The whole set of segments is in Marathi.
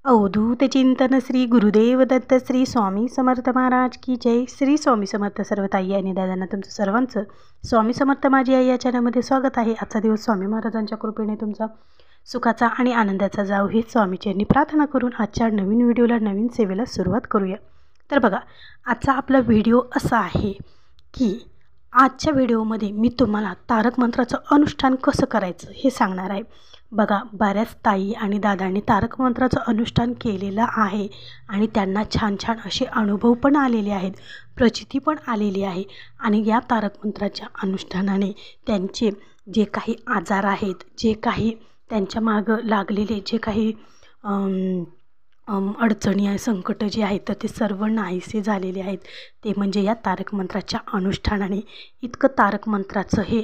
अवधूत चिंतन श्री गुरुदेव दत्त श्री स्वामी समर्थ महाराज की जय. श्री स्वामी समर्थ. सर्व ताई आणि दादांना तुमचं सर्वांचं स्वामी समर्थ माझी आई या चॅनलमध्ये स्वागत आहे. आजचा दिवस स्वामी महाराजांच्या कृपेने तुमचा सुखाचा आणि आनंदाचा जाऊ ही स्वामीचरणी प्रार्थना करून आजच्या नवीन व्हिडिओला नवीन सेवेला सुरुवात करूया. तर बघा, आजचा आपला व्हिडिओ असा आहे की आजच्या व्हिडिओमध्ये मी तुम्हाला तारक मंत्राचं अनुष्ठान कसं करायचं हे सांगणार आहे. बघा, बऱ्याच ताई आणि दादांनी तारक मंत्राचं अनुष्ठान केलेलं आहे आणि त्यांना छान छान असे अनुभव पण आलेले आहेत, प्रचिती पण आलेली आहे. आणि या तारक मंत्राच्या अनुष्ठानाने त्यांचे जे काही आजार आहेत, जे काही त्यांच्या मागं लागलेले जे काही अडचणी आहे, संकट जे आहेत, तर ते सर्व नाहीसे झालेले आहेत. ते म्हणजे या तारक मंत्राच्या अनुष्ठानाने. इतकं तारक मंत्राचं हे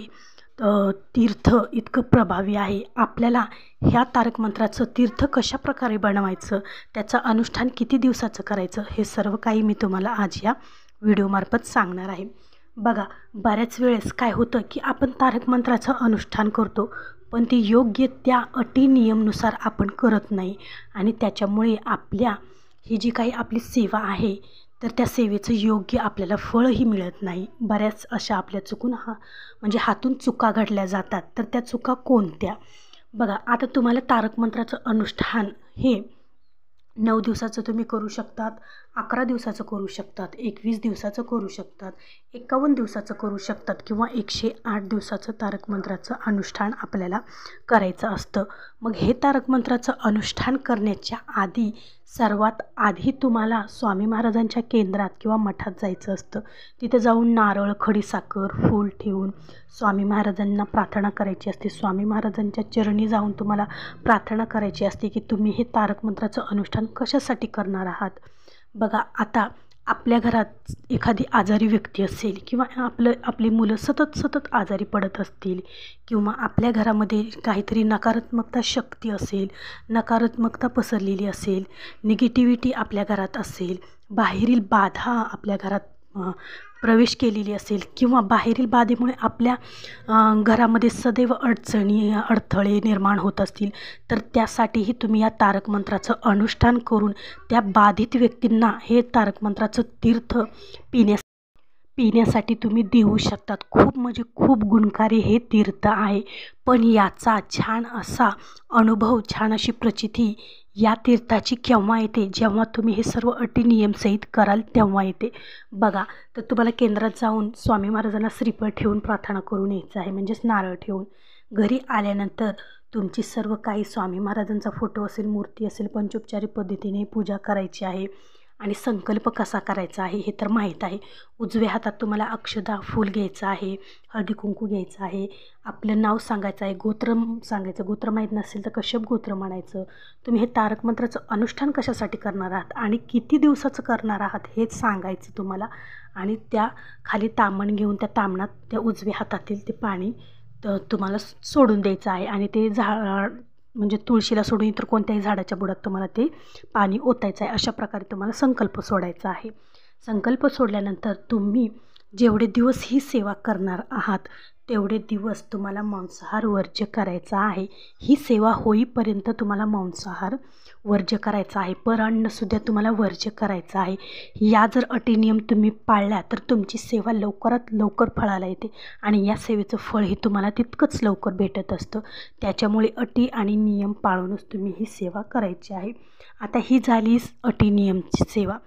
तीर्थ इतकं प्रभावी आहे. आपल्याला ह्या तारक मंत्राचं तीर्थ कशा प्रकारे बनवायचं, त्याचं अनुष्ठान किती दिवसाचं करायचं, हे सर्व काही मी तुम्हाला आज या व्हिडिओमार्फत सांगणार आहे. बघा, बऱ्याच वेळेस काय होतं की आपण तारक मंत्राचं अनुष्ठान करतो, पण ती योग्य त्या अटी नियमनुसार आपण करत नाही आणि त्याच्यामुळे आपल्या ही जी काही आपली सेवा आहे तर त्या सेवेचं योग्य आपल्याला फळही मिळत नाही. बऱ्याच अशा आपल्या चुकून म्हणजे हातून चुका घडल्या जातात. तर त्या चुका कोणत्या? बघा, आता तुम्हाला तारक मंत्राचं अनुष्ठान हे 9 दिवसाचं तुम्ही करू शकतात, 11 दिवसाचं करू शकतात, 21 दिवसाचं करू शकतात, 51 दिवसाचं करू शकतात किंवा 108 दिवसाचं तारक मंत्राचं अनुष्ठान आपल्याला करायचं असतं. मग हे तारक मंत्राचं अनुष्ठान करण्याच्या आधी सर्वात आधी तुम्हाला स्वामी महाराजांच्या केंद्रात किंवा मठात जायचं असतं. तिथे जाऊन नारळ, खडीसाखर, फूल ठेवून स्वामी महाराजांना प्रार्थना करायची असते. स्वामी महाराजांच्या चरणी जाऊन तुम्हाला प्रार्थना करायची असते की तुम्ही हे तारक मंत्राचं अनुष्ठान कशासाठी करणार आहात. बघा, आता आपल्या घरात एखादी आजारी व्यक्ती असेल किंवा आपली मुलं सतत आजारी पडत असतील किंवा आपल्या घरामध्ये काहीतरी नकारात्मकता शक्ती असेल, नकारात्मकता पसरलेली असेल, निगेटिव्हिटी आपल्या घरात असेल, बाहेरील बाधा आपल्या घरात प्रवेश केलेली असेल किंवा बाहेरील बाधेमुळे आपल्या घरामध्ये सदैव अडचणी, अडथळे निर्माण होत असतील, तर त्यासाठीही तुम्ही या तारक मंत्राचं अनुष्ठान करून त्या बाधित व्यक्तींना हे तारक मंत्राचं तीर्थ पिण्यासाठी तुम्ही देऊ शकतात. खूप म्हणजे खूप गुणकारी हे तीर्थ आहे. पण याचा छान असा अनुभव, छान अशी प्रचिती या तीर्थाची केव्हा येते? जेव्हा तुम्ही हे सर्व अटी नियमसहित कराल तेव्हा येते. बघा, तर तुम्हाला केंद्रात जाऊन स्वामी महाराजांना श्रीफळ ठेवून प्रार्थना करून यायचं आहे, म्हणजेच नारळ ठेवून. घरी आल्यानंतर तुमची सर्व काही स्वामी महाराजांचा फोटो असेल, मूर्ती असेल, पंचोपचारी पद्धतीने पूजा करायची आहे. आणि संकल्प कसा करायचा आहे हे तर माहीत आहे. उजव्या हातात तुम्हाला अक्षदा, फूल घ्यायचं आहे, हळदी कुंकू घ्यायचं आहे, आपलं नाव सांगायचं आहे, गोत्र सांगायचं. गोत्र माहीत नसेल तर कश्यप गोत्र म्हणायचं. तुम्ही हे तारक मंत्राचं अनुष्ठान कशासाठी करणार आहात आणि किती दिवसाचं करणार आहात हेच सांगायचं तुम्हाला. आणि त्या खाली ताम्हण घेऊन त्या ताम्हणात त्या उजव्या हातातील ते पाणी तुम्हाला सोडून द्यायचं आहे. आणि ते म्हणजे तुळशीला सोडून इतर कोणत्याही झाडाच्या बुडात तुम्हाला ते पाणी ओतायचं आहे. अशा प्रकारे तुम्हाला संकल्प सोडायचा आहे. संकल्प सोडल्यानंतर तुम्ही जेवढे दिवस ही सेवा करणार आहात तेवढे दिवस तुम्हाला मांसाहार वर्ज्य करायचा आहे. ही सेवा होईपर्यंत तुम्हाला मांसाहार वर्ज्य करायचा आहे. परान्नसुद्धा तुम्हाला वर्ज्य करायचं आहे. या जर अटी नियम तुम्ही पाळल्या तर तुमची सेवा लवकरात लवकर फळाला येते आणि या सेवेचं फळ हे तुम्हाला तितकंच लवकर भेटत असतं. त्याच्यामुळे अटी आणि नियम पाळूनच तुम्ही ही सेवा करायची आहे. आता ही झाली अटी नियमची सेवा.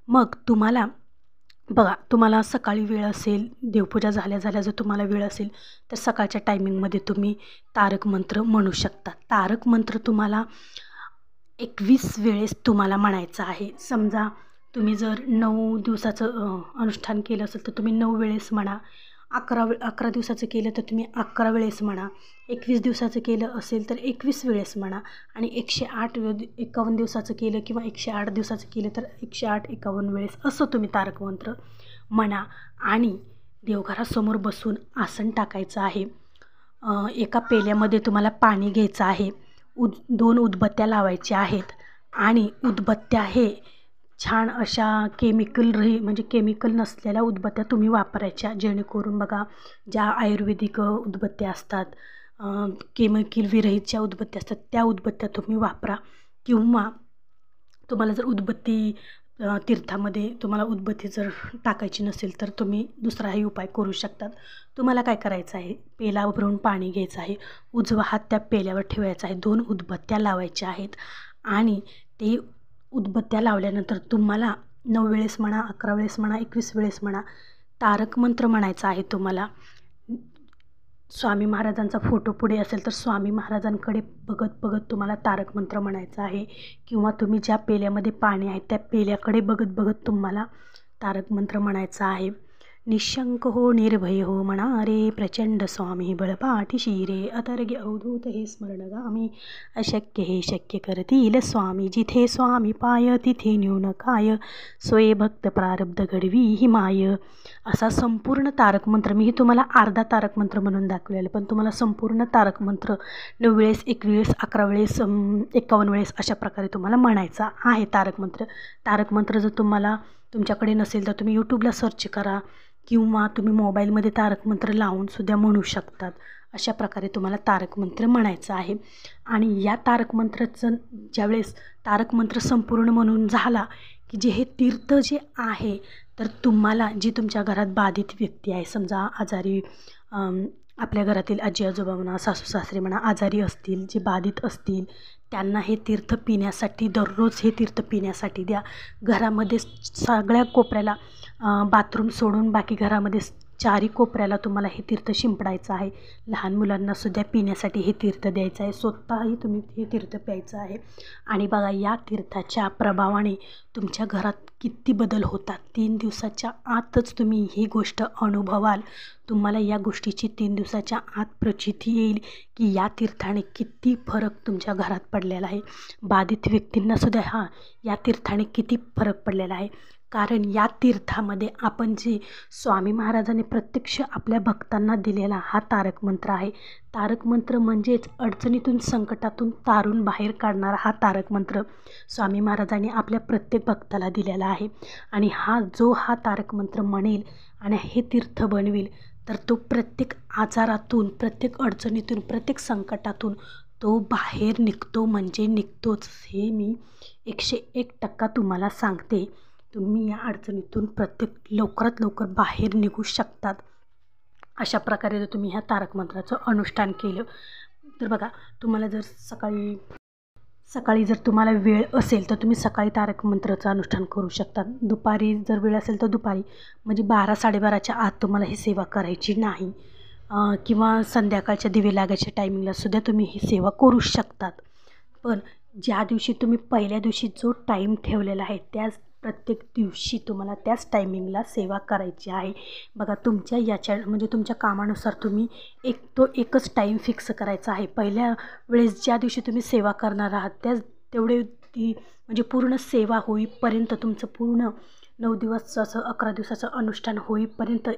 मग तुम्हाला बघा, तुम्हाला सकाळी वेळ असेल, देवपूजा झाल्या जर तुम्हाला वेळ असेल तर सकाळच्या टायमिंगमध्ये तुम्ही तारक मंत्र म्हणू शकता. तारक मंत्र तुम्हाला 21 वेळेस तुम्हाला म्हणायचं आहे. समजा तुम्ही जर 9 दिवसाचं अनुष्ठान केलं असेल तर तुम्ही 9 वेळेस म्हणा. 11 दिवसाचं केलं तर तुम्ही 11 वेळेस म्हणा. 21 दिवसाचं केलं असेल तर 21 वेळेस म्हणा. आणि 108-51 दिवसाचं केलं किंवा 108 दिवसाचं केलं तर 108-51 वेळेस असं तुम्ही तारक मंत्र म्हणा. आणि देवघरासमोर बसून आसन टाकायचं आहे. एका पेल्यामध्ये तुम्हाला पाणी घ्यायचं आहे. 2 उदबत्त्या लावायच्या आहेत आणि उदबत्त्या हे छान अशा म्हणजे केमिकल नसलेल्या उदबत्त्या तुम्ही वापरायच्या. जेणेकरून बघा, ज्या आयुर्वेदिक उदबत्त्या असतात, केमिकल विरहित ज्या उदबत्त्या असतात त्या उदबत्त्या तुम्ही वापरा. किंवा तुम्हाला जर उदबत्ती तीर्थामध्ये तुम्हाला उदबत्ती जर टाकायची नसेल तर तुम्ही दुसराही उपाय करू शकतात. तुम्हाला काय करायचं आहे, पेला भरून पाणी घ्यायचं आहे, उजवा हात त्या पेल्यावर ठेवायचा आहे, 2 उदबत्त्या लावायच्या आहेत आणि ते उदबत्त्या लावल्यानंतर तुम्हाला 9 वेळेस म्हणा, 11 वेळेस म्हणा, 21 वेळेस म्हणा, तारक मंत्र म्हणायचा आहे तुम्हाला. स्वामी महाराजांचा फोटो पुढे असेल तर स्वामी महाराजांकडे बघत बघत तुम्हाला तारक मंत्र म्हणायचा आहे किंवा तुम्ही ज्या पेल्यामध्ये पाणी आहे त्या पेल्याकडे बघत बघत तुम्हाला तारक मंत्र म्हणायचा आहे. निशंक हो निर्भय हो म्हणा प्रचंड स्वामी बळपाठी शिरे अतर्ग्य अवधूत हे स्मरणगामी अशक्य हे शक्य करतील स्वामी जिथे स्वामी पाय तिथे न्यून काय स्वये भक्त प्रारब्ध घडवी ही माय. असा संपूर्ण तारक मंत्र मी तुम्हाला अर्धा तारक मंत्र म्हणून दाखवलेलं, पण तुम्हाला संपूर्ण तारक मंत्र 9 वेळेस, 21 वेळेस, 11 वेळेस, 51 वेळेस अशा प्रकारे तुम्हाला म्हणायचा आहे तारक मंत्र. तारक मंत्र जर तुम्हाला तुमच्याकडे नसेल तर तुम्ही यूट्यूबला सर्च करा किंवा तुम्ही मोबाईलमध्ये तारक मंत्र लावून सुद्धा म्हणू शकतात. अशा प्रकारे तुम्हाला तारक मंत्र म्हणायचं आहे. आणि या तारक मंत्राचं ज्यावेळेस तारक मंत्र संपूर्ण म्हणून झाला की जे हे तीर्थ जे आहे तर तुम्हाला जी तुमच्या घरात बाधित व्यक्ती आहे, समजा आजारी, आपल्या घरातील आजी आजोबा म्हणा, सासू सासरे म्हणा आजारी असतील, जे बाधित असतील त्यांना हे तीर्थ पिण्यासाठी दररोज हे तीर्थ पिण्यासाठी द्या. घरामध्ये सगळ्या कोपऱ्याला बाथरूम सोडून बाकी घरामध्ये चारी कोपऱ्याला तुम्हाला हे तीर्थ शिंपडायचं आहे. लहान मुलांनासुद्धा पिण्यासाठी हे तीर्थ द्यायचं आहे, स्वतःही तुम्ही हे तीर्थ प्यायचं आहे. आणि बघा या तीर्थाच्या प्रभावाने तुमच्या घरात किती बदल होतात. 3 दिवसाच्या आतच तुम्ही ही गोष्ट अनुभवाल. तुम्हाला या गोष्टीची 3 दिवसाच्या आत प्रचिती येईल की या तीर्थाने किती फरक तुमच्या घरात पडलेला आहे. बाधित व्यक्तींनासुद्धा या तीर्थाने किती फरक पडलेला आहे. कारण या तीर्थामध्ये आपण जे स्वामी महाराजांनी प्रत्यक्ष आपल्या भक्तांना दिलेला हा तारक मंत्र आहे. तारक मंत्र म्हणजेच अडचणीतून संकटातून तारून बाहेर काढणारा हा तारक मंत्र स्वामी महाराजांनी आपल्या प्रत्येक भक्ताला दिलेला आहे. आणि हा तारक मंत्र म्हणेल आणि हे तीर्थ बनवेल तर तो प्रत्येक आजारातून, प्रत्येक अडचणीतून, प्रत्येक संकटातून तो बाहेर निघतो म्हणजे निघतोच. हे मी 101% तुम्हाला सांगते. तुम्ही या अडचणीतून लवकरात लवकर बाहेर निघू शकतात. अशा प्रकारे जर तुम्ही ह्या तारक मंत्राचं अनुष्ठान केलं तर बघा, तुम्हाला जर सकाळी जर तुम्हाला वेळ असेल तर तुम्ही सकाळी तारक मंत्राचं अनुष्ठान करू शकता. दुपारी जर वेळ असेल तर दुपारी, म्हणजे 12-12:30च्या आत तुम्हाला ही सेवा करायची नाही. किंवा संध्याकाळच्या दिवे लागायच्या टायमिंगलासुद्धा तुम्ही ही सेवा करू शकतात. पण ज्या दिवशी तुम्ही पहिल्या दिवशी जो टाईम ठेवलेला आहे त्याच प्रत्येक दिवशी तुम्हाला त्याच टायमिंगला सेवा करायची आहे. बघा तुमच्या म्हणजे तुमच्या कामानुसार तुम्ही एकच टाईम फिक्स करायचा आहे. पहिल्या वेळेस ज्या दिवशी तुम्ही सेवा करणार आहात तेवढे ती म्हणजे पूर्ण सेवा होईपर्यंत तुमचं पूर्ण 9 दिवसाचं 11 दिवसाचं अनुष्ठान होईपर्यंत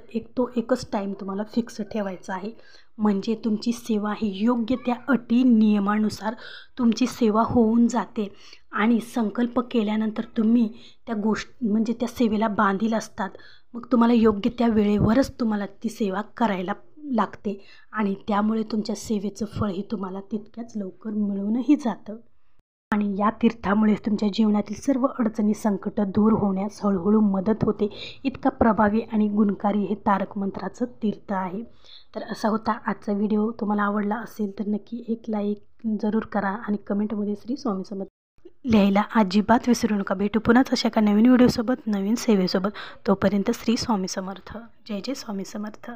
एकच टाईम तुम्हाला फिक्स ठेवायचा आहे. म्हणजे तुमची सेवा ही योग्य त्या अटी नियमानुसार तुमची सेवा होऊन जाते. आणि संकल्प केल्यानंतर तुम्ही म्हणजे त्या सेवेला बांधील असतात. मग तुम्हाला योग्य त्या वेळेवरच तुम्हाला ती सेवा करायला लागते आणि त्यामुळे तुमच्या सेवेचं फळही तुम्हाला तितक्याच लवकर मिळूनही जातं. आणि या तीर्थामुळे तुमच्या जीवनातील सर्व अडचणी, संकट दूर होण्यास हळूहळू मदत होते. इतका प्रभावी आणि गुणकारी हे तारक मंत्राचं तीर्थ आहे. तर असा होता आजचा व्हिडिओ. तुम्हाला आवडला असेल तर नक्की एक लाईक जरूर करा आणि कमेंटमध्ये श्री स्वामी समर्थ लिहायला अजिबात विसरू नका. भेटू पुन्हाच अशा एका नवीन व्हिडिओसोबत, नवीन सेवेसोबत. तोपर्यंत श्री स्वामी समर्थ. जय जय स्वामी समर्थ.